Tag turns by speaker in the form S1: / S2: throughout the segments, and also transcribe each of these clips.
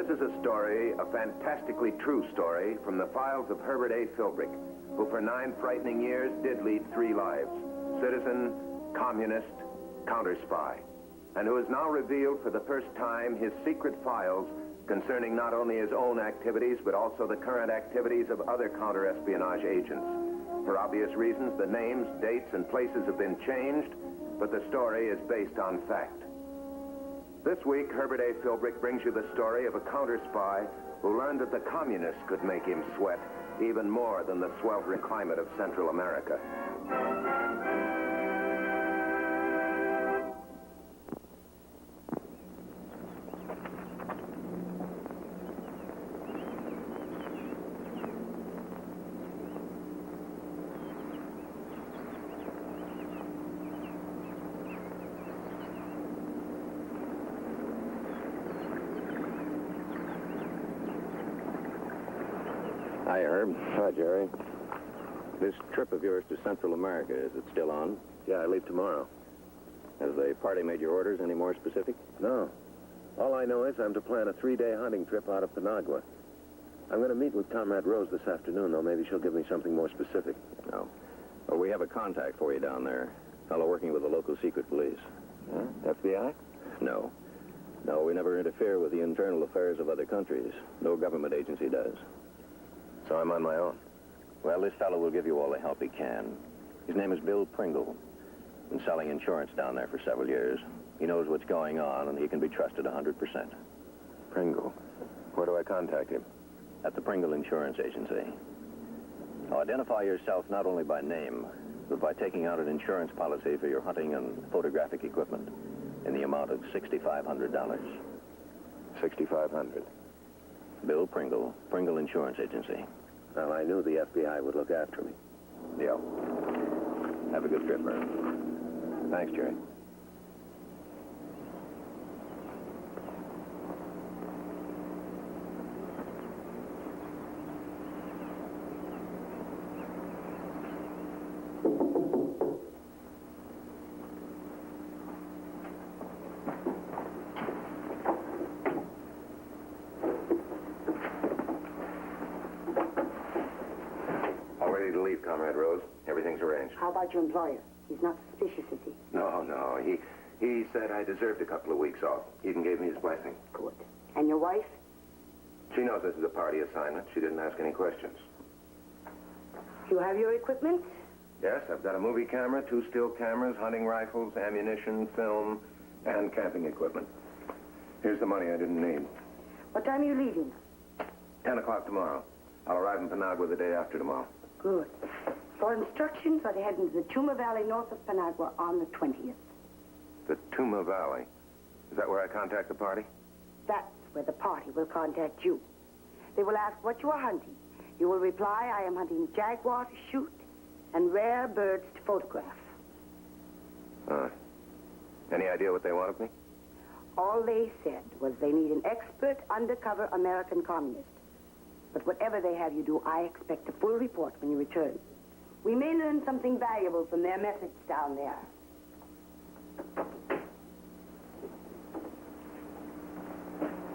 S1: This is a story, a fantastically true story, from the files of Herbert A. Philbrick, who for 9 frightening years did lead 3 lives: citizen, communist, counter-spy, and who has now revealed for the first time his secret files concerning not only his own activities, but also the current activities of other counter-espionage agents. For obvious reasons, the names, dates, and places have been changed, but the story is based on fact. This week, Herbert A. Philbrick brings you the story of a counter-spy who learned that the communists could make him sweat even more than the sweltering climate of Central America.
S2: Hi, Herb.
S1: Hi, Jerry.
S2: This trip of yours to Central America, is it still on?
S1: Yeah, I leave tomorrow.
S2: Has the party made your orders any more specific?
S1: No. All I know is I'm to plan a 3-day hunting trip out of Panagua. I'm going to meet with Comrade Rose this afternoon, though. Maybe she'll give me something more specific.
S2: No. Well, we have a contact for you down there. A fellow working with the local secret police.
S1: Huh? FBI?
S2: No. No, we never interfere with the internal affairs of other countries. No government agency does.
S1: So I'm on my own.
S2: Well, this fellow will give you all the help he can. His name is Bill Pringle. Been selling insurance down there for several years. He knows what's going on, and he can be trusted 100%.
S1: Pringle? Where do I contact him?
S2: At the Pringle Insurance Agency. Now, identify yourself not only by name, but by taking out an insurance policy for your hunting and photographic equipment in the amount of $6,500.
S1: $6,500.
S2: Bill Pringle, Pringle Insurance Agency.
S1: Well, I knew the FBI would look after me.
S2: Yeah. Have a good trip, Herb.
S1: Thanks, Jerry. To leave, Comrade Rose. Everything's arranged.
S3: How about your employer? He's not suspicious, is he?
S1: No. He said I deserved a couple of weeks off. He even gave me his blessing.
S3: Good. And your wife?
S1: She knows this is a party assignment. She didn't ask any questions.
S3: You have your equipment?
S1: Yes, I've got a movie camera, 2 still cameras, hunting rifles, ammunition, film, and camping equipment. Here's the money I didn't need.
S3: What time are you leaving?
S1: 10 o'clock tomorrow. I'll arrive in Panagua the day after tomorrow.
S3: Good. For instructions, I'll head into the Tuma Valley north of Panagua on the 20th.
S1: The Tuma Valley. Is that where I contact the party?
S3: That's where the party will contact you. They will ask what you are hunting. You will reply, I am hunting jaguar to shoot and rare birds to photograph.
S1: Any idea what they want of me?
S3: All they said was they need an expert undercover American communist. But whatever they have you do, I expect a full report when you return. We may learn something valuable from their methods down there.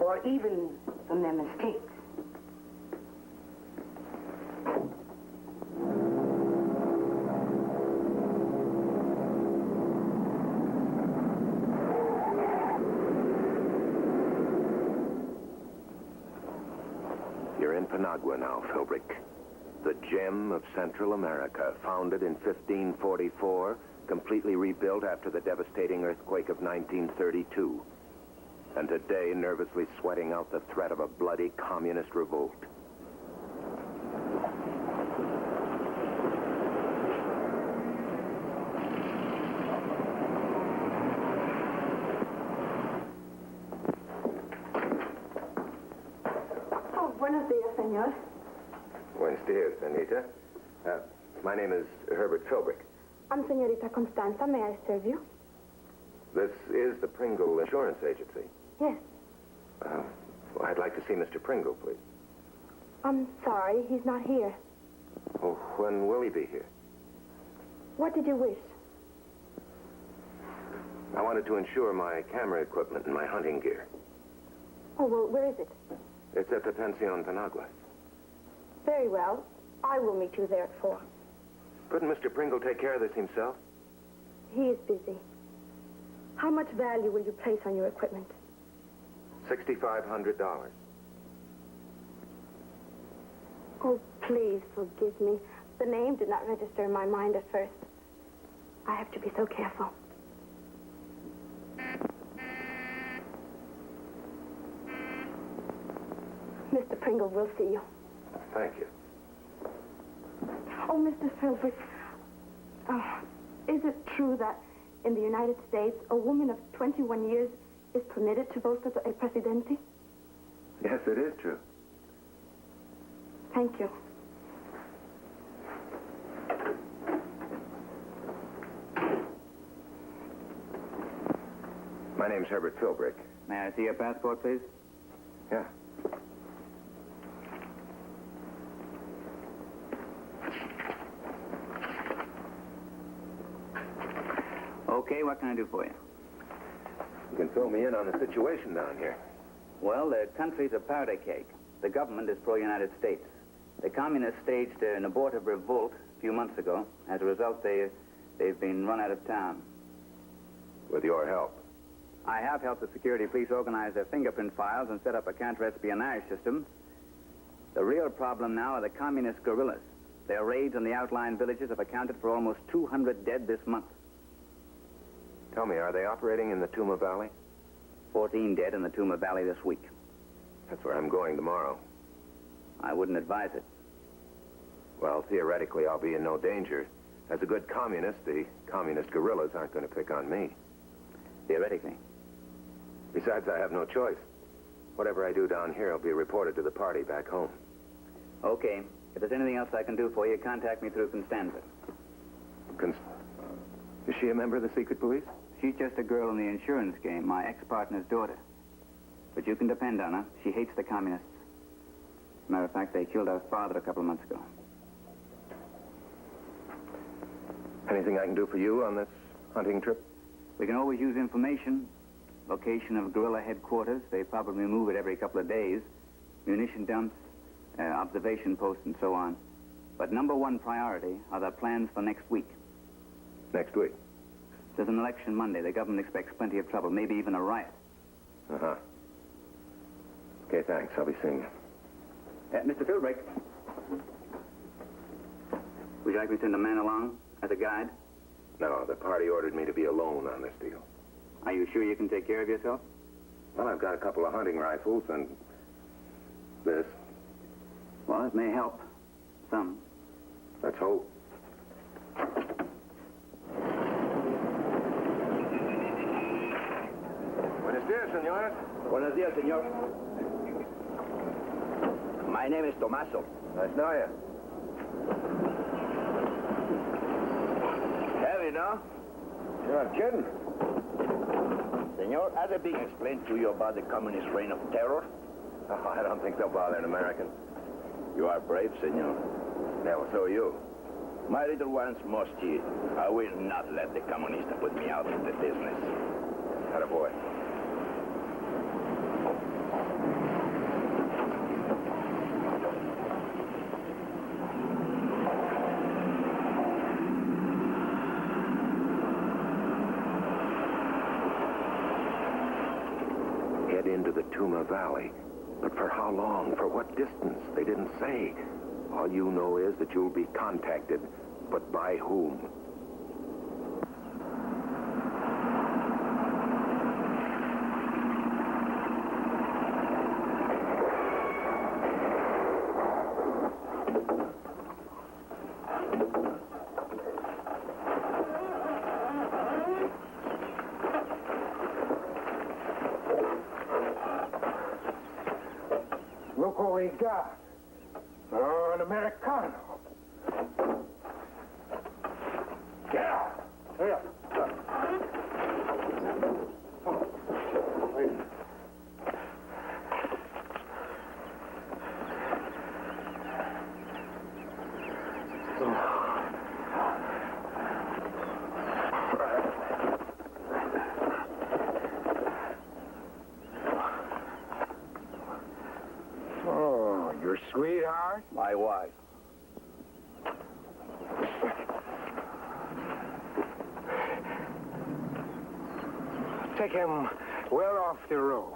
S3: Or even from their mistakes.
S1: You're in Panagua now, Philbrick. The gem of Central America, founded in 1544, completely rebuilt after the devastating earthquake of 1932. And today, nervously sweating out the threat of a bloody communist revolt.
S3: Buenos dias, senor.
S1: Buenos dias, Anita. My name is Herbert Philbrick.
S4: I'm Senorita Constanza. May I serve you?
S1: This is the Pringle Insurance Agency.
S4: Yes.
S1: Well, I'd like to see Mr. Pringle, please.
S4: I'm sorry, he's not here.
S1: Oh, when will he be here?
S4: What did you wish?
S1: I wanted to insure my camera equipment and my hunting gear.
S4: Oh, well, where is it?
S1: It's at the Pension Penagua.
S4: Very well. I will meet you there at 4.
S1: Couldn't Mr. Pringle take care of this himself?
S4: He is busy. How much value will you place on your equipment?
S1: $6,500.
S4: Oh, please forgive me. The name did not register in my mind at first. I have to be so careful. Mr. Pringle will see you.
S1: Thank you.
S4: Oh, Mr. Philbrick, is it true that in the United States, a woman of 21 years is permitted to vote for el presidente?
S1: Yes, it is true.
S4: Thank you.
S1: My name's Herbert Philbrick.
S5: May I see your passport, please?
S1: Yeah.
S5: Okay, what can I do for you?
S1: You can fill me in on the situation down here.
S5: Well, the country's a powder cake. The government is pro-United States. The communists staged an abortive revolt a few months ago. As a result, they've been run out of town.
S1: With your help.
S5: I have helped the security police organize their fingerprint files and set up a counter-espionage system. The real problem now are the communist guerrillas. Their raids on the outlying villages have accounted for almost 200 dead this month.
S1: Tell me, are they operating in the Tuma Valley?
S5: 14 dead in the Tuma Valley this week.
S1: That's where I'm going tomorrow.
S5: I wouldn't advise it.
S1: Well, theoretically, I'll be in no danger. As a good communist, the communist guerrillas aren't going to pick on me.
S5: Theoretically.
S1: Besides, I have no choice. Whatever I do down here will be reported to the party back home.
S5: Okay. If there's anything else I can do for you, contact me through Constanza.
S1: Is she a member of the secret police?
S5: She's just a girl in the insurance game, my ex-partner's daughter. But you can depend on her. She hates the communists. Matter of fact, they killed our father a couple of months ago.
S1: Anything I can do for you on this hunting trip?
S5: We can always use information. Location of guerrilla headquarters. They probably move it every couple of days. Munition dumps, observation posts, and so on. But number one priority are the plans for next week.
S1: Next week?
S5: There's an election Monday. The government expects plenty of trouble, maybe even a riot.
S1: Uh-huh. Okay, thanks. I'll be seeing you.
S5: Mr. Philbrick. Would you like me to send a man along as a guide?
S1: No, the party ordered me to be alone on this deal.
S5: Are you sure you can take care of yourself?
S1: Well, I've got a couple of hunting rifles and this.
S5: Well, it may help. Some.
S1: Let's hope. Buenos dias, senores.
S2: Buenos dias, senor. My name is Tomaso.
S1: Nice to know you.
S2: Heavy, no?
S1: You're not kidding.
S2: Senor, has it been explained to you about the communist reign of terror?
S1: Oh, I don't think they'll bother an American.
S2: You are brave, senor.
S1: Yeah, well, so are you.
S2: My little ones must eat. I will not let the communists put me out of the business.
S1: Attaboy. Head into the Tuma Valley. But for how long? For what distance? They didn't say. All you know is that you'll be contacted. But by whom?
S6: Look what we got. Oh, an Americano. Get out. Hurry up. Wait.
S4: Carlson.
S2: My wife.
S6: Take him well off the road.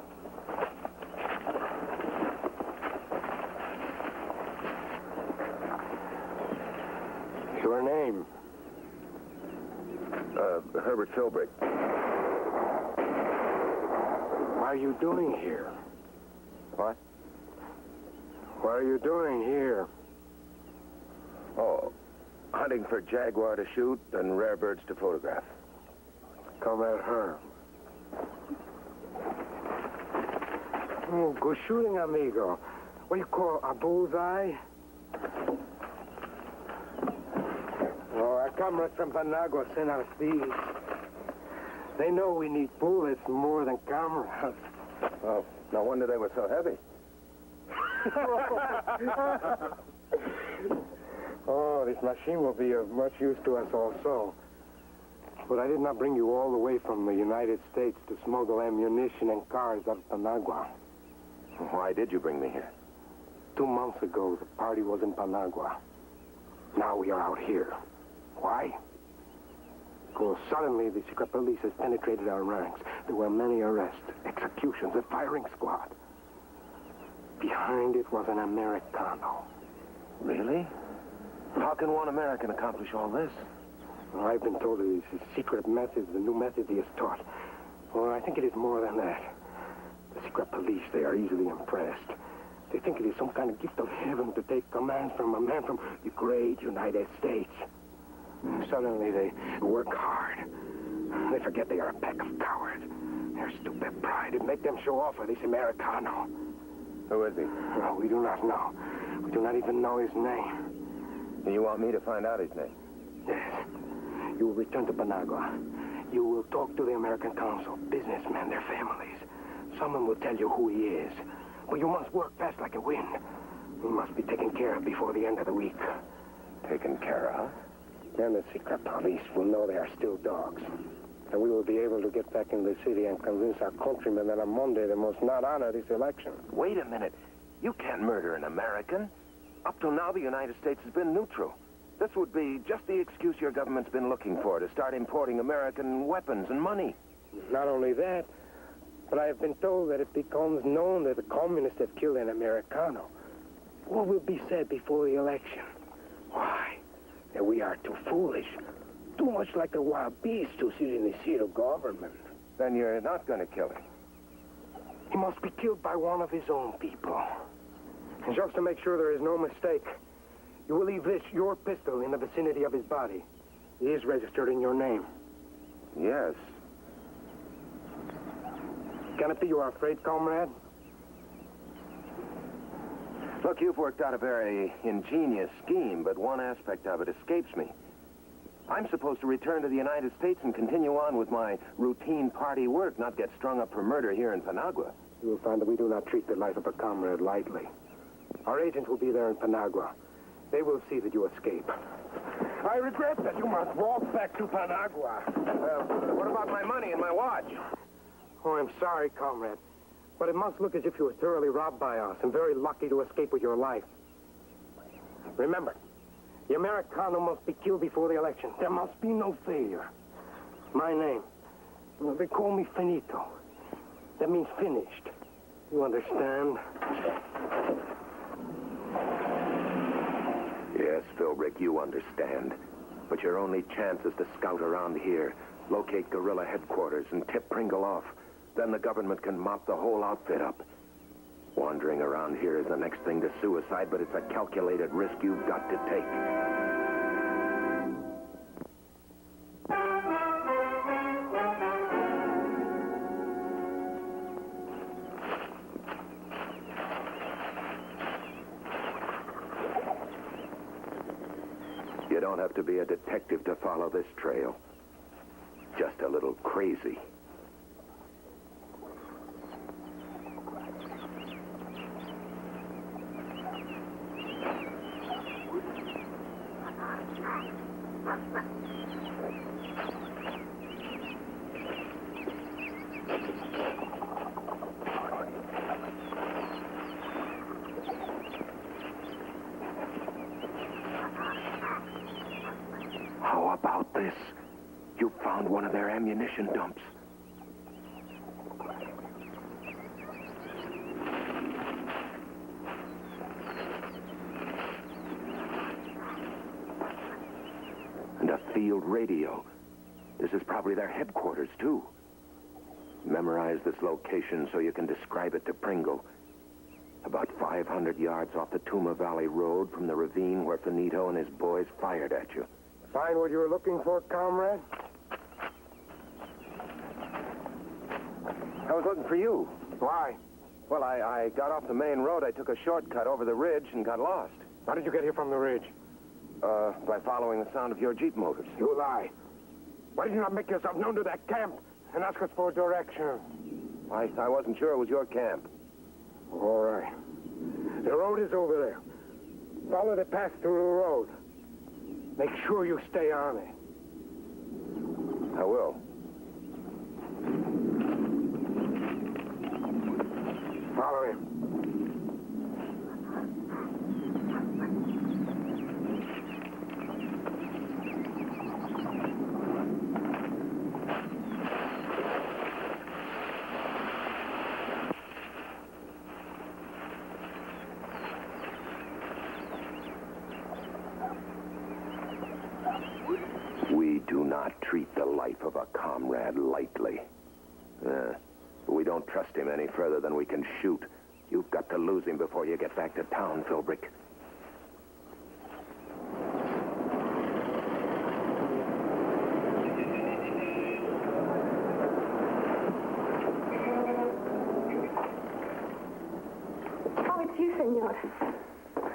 S6: Your name?
S1: Herbert Philbrick.
S6: What are you doing here?
S1: What?
S6: What are you doing here?
S1: Oh, hunting for jaguar to shoot and rare birds to photograph.
S6: Comrade Herb. Oh, good shooting, amigo. What do you call a bullseye? Oh, our comrades from Panagua sent us these. They know we need bullets more than cameras.
S1: Oh, no wonder they were so heavy.
S6: Oh, this machine will be of much use to us also. But I did not bring you all the way from the United States to smuggle ammunition and cars out of Panagua.
S1: Why did you bring me here?
S6: 2 months ago, the party was in Panagua. Now we are out here. Why? Because suddenly the secret police has penetrated our ranks. There were many arrests, executions, a firing squad. Behind it was an Americano.
S1: Really? How can one American accomplish all this?
S6: Well, I've been told it is his secret methods, the new methods he has taught. Well, I think it is more than that. The secret police, they are easily impressed. They think it is some kind of gift of heaven to take command from a man from the great United States. Suddenly, they work hard. They forget they are a pack of cowards. Their stupid pride, it makes them show off for this Americano.
S1: Who is he?
S6: No, we do not know. We do not even know his name.
S1: Do you want me to find out his name?
S6: Yes. You will return to Panagua. You will talk to the American Council, businessmen, their families. Someone will tell you who he is. But you must work fast like a wind. He must be taken care of before the end of the week.
S1: Taken care of?
S6: Then the secret police will know they are still dogs. And we will be able to get back in the city and convince our countrymen that on Monday they must not honor this election.
S1: Wait a minute. You can't murder an American. Up till now, the United States has been neutral. This would be just the excuse your government's been looking for to start importing American weapons and money.
S6: Not only that, but I have been told that it becomes known that the communists have killed an Americano. What will be said before the election? Why? That we are too foolish, too much like a wild beast to sit in the seat of government.
S1: Then you're not going to kill him.
S6: He must be killed by one of his own people. And just to make sure there is no mistake, you will leave this, your pistol, in the vicinity of his body. It is registered in your name.
S1: Yes.
S6: Can it be you are afraid, comrade?
S1: Look, you've worked out a very ingenious scheme, but one aspect of it escapes me. I'm supposed to return to the United States and continue on with my routine party work, not get strung up for murder here in Panagua.
S6: You will find that we do not treat the life of a comrade lightly. Our agents will be there in Panagua. They will see that you escape. I regret that you must walk back to Panagua.
S1: What about my money and my watch?
S6: Oh, I'm sorry, comrade. But it must look as if you were thoroughly robbed by us and very lucky to escape with your life. Remember, the Americano must be killed before the election. There must be no failure. My name, well, they call me Finito. That means finished. You understand?
S1: Yes, Philbrick, you understand. But your only chance is to scout around here, locate guerrilla headquarters, and tip Pringle off. Then the government can mop the whole outfit up. Wandering around here is the next thing to suicide, but it's a calculated risk you've got to take. You don't have to be a detective to follow this trail. Just a little crazy. this. You found one of their ammunition dumps. And a field radio. This is probably their headquarters, too. Memorize this location so you can describe it to Pringle. About 500 yards off the Tuma Valley Road from the ravine where Finito and his boys fired at you.
S6: Find what you were looking for, comrade?
S1: I was looking for you.
S6: Why?
S1: Well, I got off the main road. I took a shortcut over the ridge and got lost.
S6: How did you get here from the ridge?
S1: By following the sound of your Jeep motors.
S6: You lie. Why did you not make yourself known to that camp and ask us for direction?
S1: I wasn't sure it was your camp.
S6: All right. The road is over there. Follow the path through the road. Make sure you stay on it.
S1: I will.
S6: Follow him.
S1: We do not treat the life of a comrade lightly. We don't trust him any further than we can shoot. You've got to lose him before you get back to town, Philbrick.
S4: Oh, it's you, senor.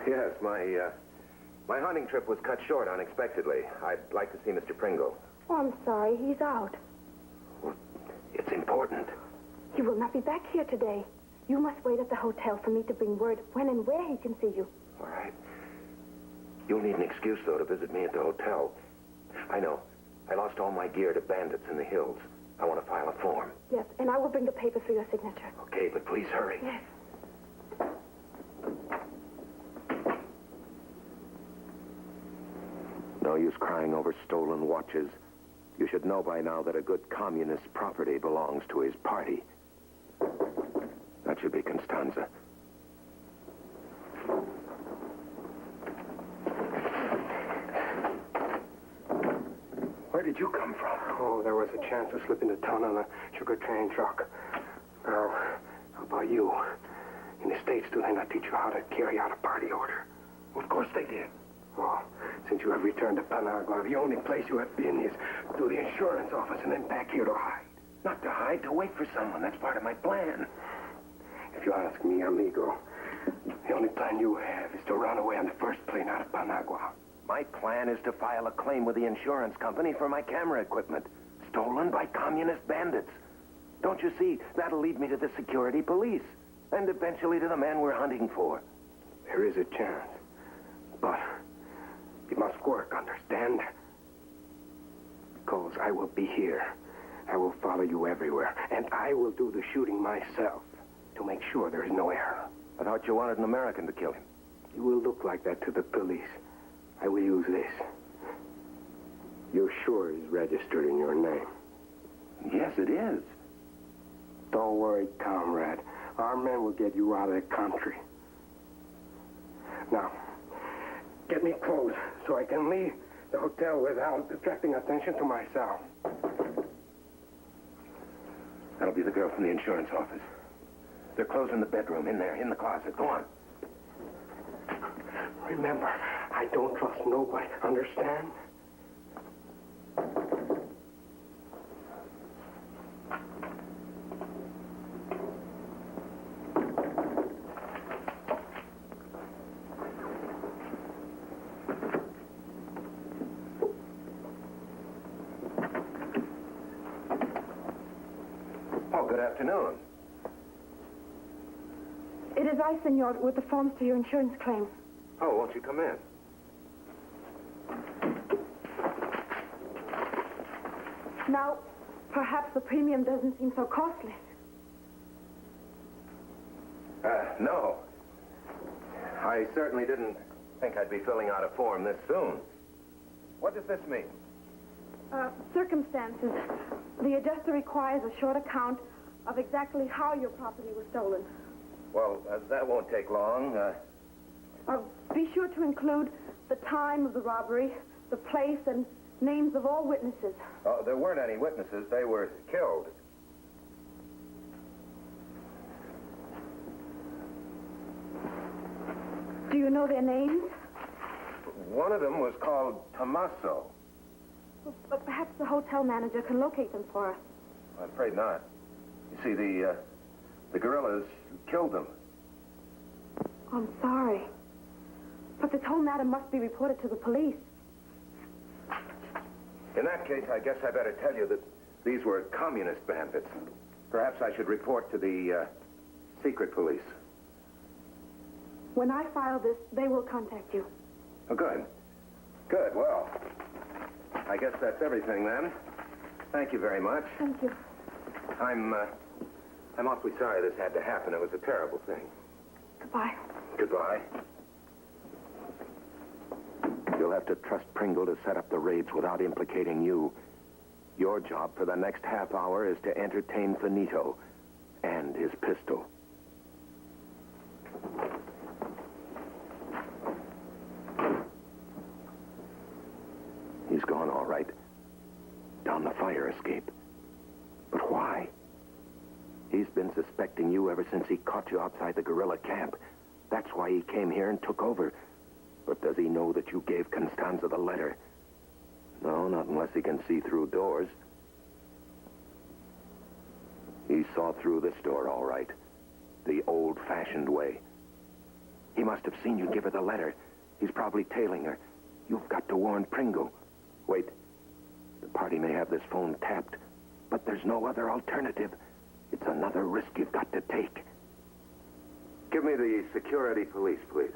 S1: Yes, my hunting trip was cut short unexpectedly. I'd like to see Mr. Pringle.
S4: Oh, I'm sorry. He's out.
S1: Well, it's important.
S4: He will not be back here today. You must wait at the hotel for me to bring word when and where he can see you.
S1: All right. You'll need an excuse, though, to visit me at the hotel. I know. I lost all my gear to bandits in the hills. I want to file a form.
S4: Yes, and I will bring the papers for your signature.
S1: Okay, but please hurry.
S4: Yes.
S1: No use crying over stolen watches. You should know by now that a good communist's property belongs to his party. That should be Constanza. Where did you come from?
S6: Oh, there was a chance to slip into town on a sugar train truck. Now, how about you? In the States, do they not teach you how to carry out a party order?
S1: Of course they did.
S6: Well, since you have returned to Panagua, the only place you have been is to the insurance office and then back here to hide.
S1: Not to hide, to wait for someone. That's part of my plan.
S6: If you ask me, amigo, the only plan you have is to run away on the first plane out of Panagua.
S1: My plan is to file a claim with the insurance company for my camera equipment, stolen by communist bandits. Don't you see? That'll lead me to the security police, and eventually to the man we're hunting for.
S6: There is a chance, but you must work, understand? Because I will be here. I will follow you everywhere, and I will do the shooting myself to make sure there is no error.
S1: I thought you wanted an American to kill him.
S6: You will look like that to the police. I will use this. You're sure he's registered in your name?
S1: Yes, it is.
S6: Don't worry, comrade. Our men will get you out of the country. Now, get me clothes so I can leave the hotel without attracting attention to myself.
S1: That'll be the girl from the insurance office. They're closing the bedroom in there, in the closet. Go on.
S6: Remember, I don't trust nobody. Understand?
S1: Oh, good afternoon.
S4: It is I, senor, with the forms to your insurance claim.
S1: Oh, won't you come in?
S4: Now, perhaps the premium doesn't seem so costly.
S1: No. I certainly didn't think I'd be filling out a form this soon. What does this mean?
S4: Circumstances. The adjuster requires a short account of exactly how your property was stolen.
S1: Well, that won't take long.
S4: Be sure to include the time of the robbery, the place, and names of all witnesses.
S1: There weren't any witnesses. They were killed.
S4: Do you know their names?
S1: One of them was called Tommaso.
S4: But perhaps the hotel manager can locate them for us.
S1: I'm afraid not. You see, the guerrillas killed them.
S4: I'm sorry. But this whole matter must be reported to the police.
S1: In that case, I guess I better tell you that these were communist bandits. Perhaps I should report to the secret police.
S4: When I file this, they will contact you.
S1: Oh, good. Good. Well, I guess that's everything then. Thank you very much.
S4: Thank you.
S1: I'm awfully sorry this had to happen. It was a terrible thing.
S4: Goodbye.
S1: Goodbye. You'll have to trust Pringle to set up the raids without implicating you. Your job for the next half hour is to entertain Finito and his pistol. He's gone, all right. Down the fire escape. But why? He's been suspecting you ever since he caught you outside the guerrilla camp. That's why he came here and took over. But does he know that you gave Constanza the letter? No, not unless he can see through doors. He saw through this door, all right. The old-fashioned way. He must have seen you give her the letter. He's probably tailing her. You've got to warn Pringle. Wait. The party may have this phone tapped, but there's no other alternative. It's another risk you've got to take. Give me the security police, please.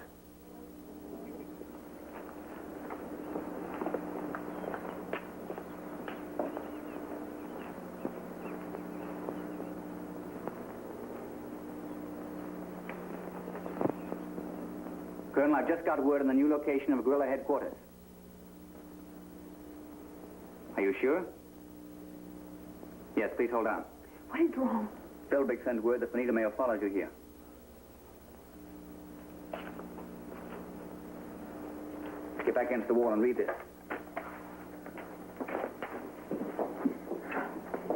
S5: Colonel, I've just got word on the new location of guerrilla headquarters. Are you sure? Yes, please hold on.
S4: What is wrong?
S5: Philbrick sent word that Finito may have followed you here. Get back against the wall and read this.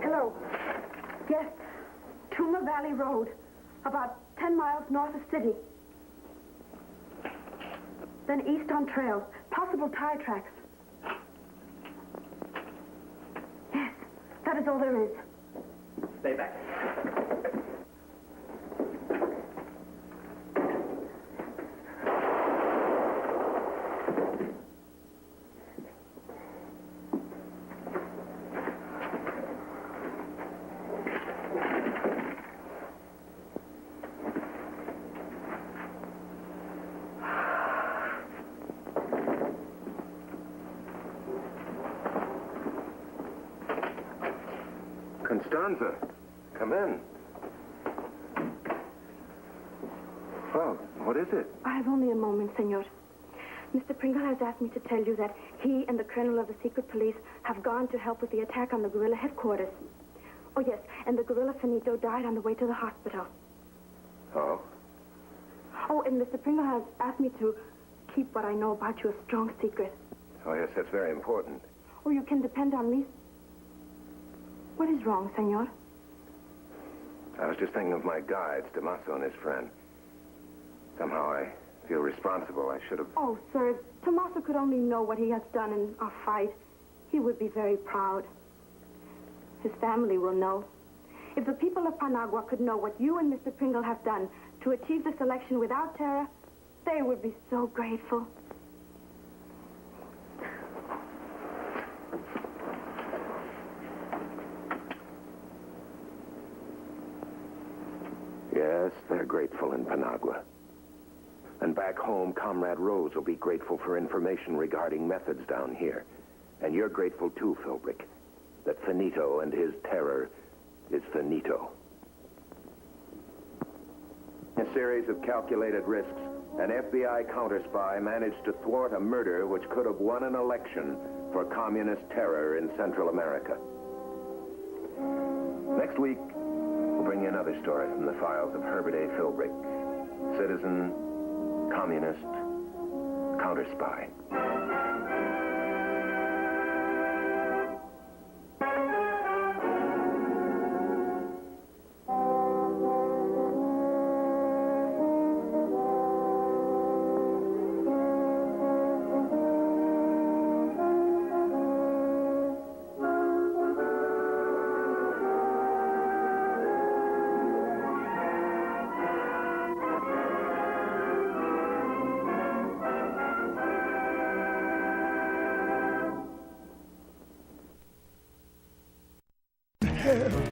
S4: Hello. Yes. Tuma Valley Road. About 10 miles north of city. Then east on trail. Possible tire tracks. Yes. That is all there is.
S5: Stay back.
S1: Constanza, come in. Well, what is it?
S4: I have only a moment, senor. Mr. Pringle has asked me to tell you that he and the colonel of the secret police have gone to help with the attack on the guerrilla headquarters. Oh, yes, and the guerrilla Finito died on the way to the hospital.
S1: Oh?
S4: Oh, and Mr. Pringle has asked me to keep what I know about you a strong secret.
S1: Oh, yes, that's very important.
S4: Oh, you can depend on me. What is wrong, senor?
S1: I was just thinking of my guides, Tommaso and his friend. Somehow I feel responsible. I should have...
S4: Oh, sir, if Tommaso could only know what he has done in our fight, he would be very proud. His family will know. If the people of Panagua could know what you and Mr. Pringle have done to achieve this election without terror, they would be so grateful.
S1: Yes, they're grateful in Panagua. And back home, Comrade Rose will be grateful for information regarding methods down here. And you're grateful too, Philbrick, that Finito and his terror is finito. A series of calculated risks, an FBI counter-spy managed to thwart a murder which could have won an election for communist terror in Central America. Next week, we'll bring you another story from the files of Herbert A. Philbrick, citizen, communist, counter-spy.
S7: Herbert,